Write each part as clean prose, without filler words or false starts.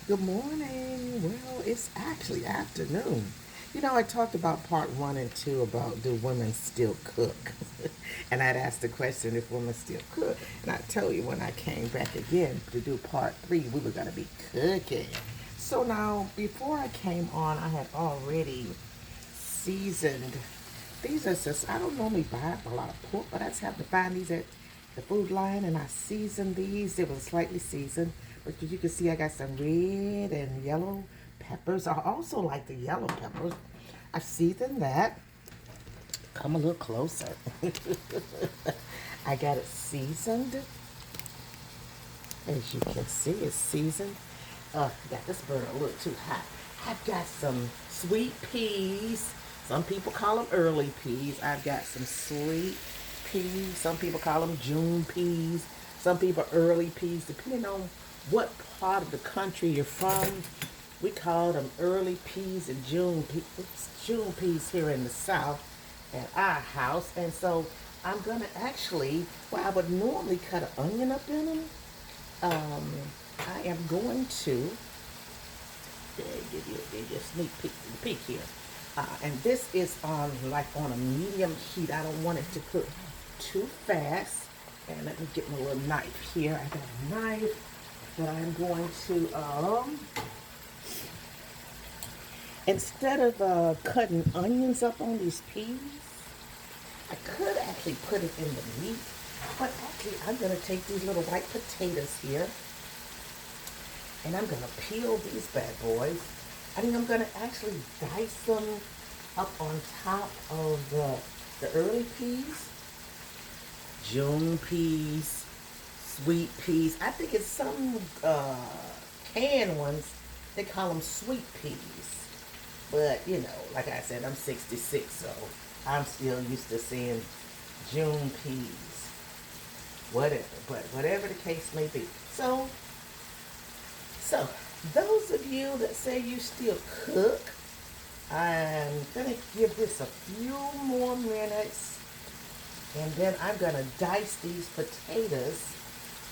Good morning. Well, it's actually afternoon. I talked about part one and two about do women still cook? And I'd asked the question if women still cook. And I tell you, when I came back again to do part three, we were going to be cooking. So now, before I came on, I had already seasoned. These are just, I don't normally buy a lot of pork, but I just happened to find these at the food line and I seasoned these. They were slightly seasoned, but as you can see, I got some red and yellow peppers. I also like the yellow peppers. I seasoned that. Come a little closer. I got it seasoned. As you can see, it's seasoned. Got this burner a little too hot. I've got some sweet peas. Some people call them early peas. I've got some sweet peas. Some people call them June peas. Some people early peas, depending on what part of the country you're from. We call them early peas and June peas. It's June peas here in the South at our house. And so I'm going to actually, well, I would normally cut an onion up in them. Um, I am going to give you a sneak peek here. And this is on like on a medium heat. I don't want it to cook too fast. And let me get my little knife here. I got a knife that I'm going to instead of cutting onions up on these peas, I could actually put it in the meat. But actually, I'm going to take these little white potatoes here and I'm going to peel these bad boys. I think I'm going to actually dice them up on top of the early peas, June peas, sweet peas. I think it's some canned ones, they call them sweet peas. But, like I said, I'm 66, so I'm still used to seeing June peas. Whatever, but whatever the case may be. So, those of you that say you still cook, I'm going to give this a few more minutes and then I'm going to dice these potatoes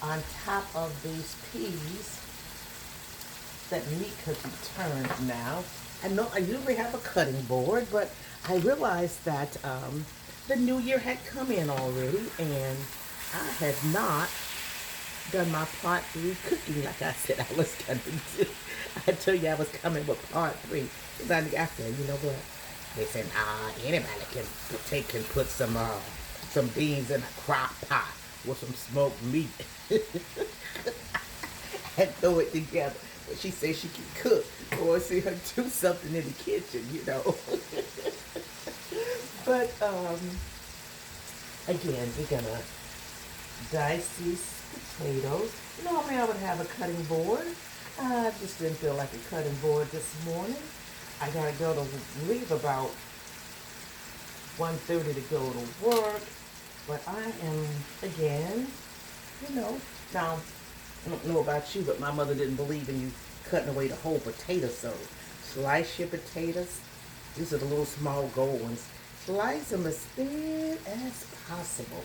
on top of these peas. That meat could be turned now. I know I usually have a cutting board, but I realized that the new year had come in already and I had not done my part three cooking like I said I was going to do. I told you I was coming with part three. Then after, you know what? They said, anybody can put some beans in a crock pot with some smoked meat and throw it together. But she said she can cook or see her do something in the kitchen. But again, we're gonna dice these potatoes. Normally I would have a cutting board. I just didn't feel like a cutting board this morning. I gotta go to leave about 1:30 to go to work. But I am, again, you know, now, I don't know about you, but my mother didn't believe in you cutting away the whole potato. So slice your potatoes. These are the little small gold ones. Slice them as thin as possible.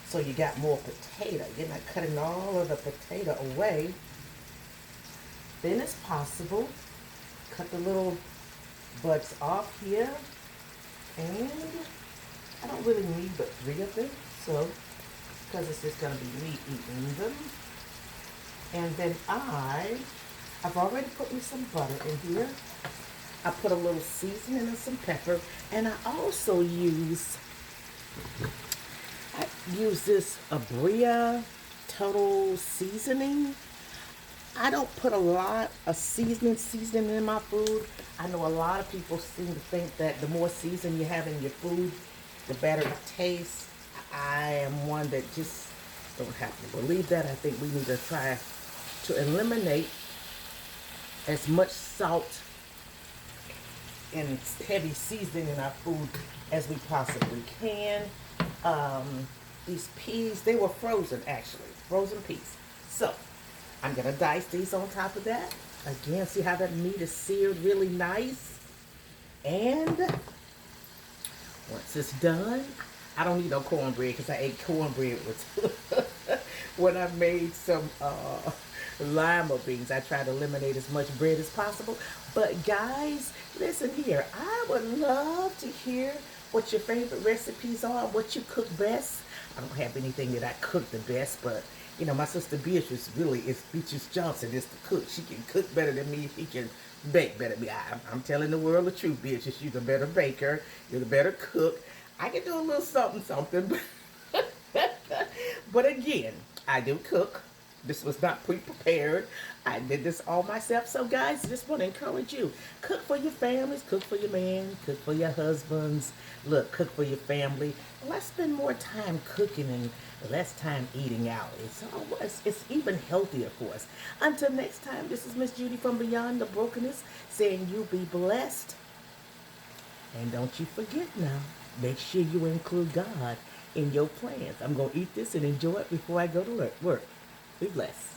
So you got more potato. You're not cutting all of the potato away. Thin as possible. Cut the little buds off here. And I don't really need but 3 of them. So, because it's just going to be me eating them. And then I've already put me some butter in here. I put a little seasoning and some pepper. And I also use this Abria Total Seasoning. I don't put a lot of seasoning in my food. I know a lot of people seem to think that the more seasoning you have in your food, the better it tastes. I am one that just don't have to believe that. I think we need to try to eliminate as much salt and heavy seasoning in our food as we possibly can. These peas, they were frozen actually, frozen peas. So I'm gonna dice these on top of that. Again, see how that meat is seared really nice. And once it's done, I don't need no cornbread because I ate cornbread with when I made some lima beans. I try to eliminate as much bread as possible. But guys, listen here. I would love to hear what your favorite recipes are, what you cook best. I don't have anything that I cook the best, but you know, my sister Beatrice really is Beatrice Johnson is the cook. She can cook better than me. She can bake better than me. I'm telling the world the truth, Beatrice. You're the better baker. You're the better cook. I can do a little something, something. But again, I do cook. This was not pre-prepared. I did this all myself. So guys, just want to encourage you. Cook for your families, cook for your man, cook for your husbands. Look, cook for your family. Let's spend more time cooking and less time eating out. It's even healthier for us. Until next time, this is Miss Judy from Beyond the Brokenness saying you be blessed. And don't you forget now, make sure you include God in your plans. I'm going to eat this and enjoy it before I go to work. Be blessed.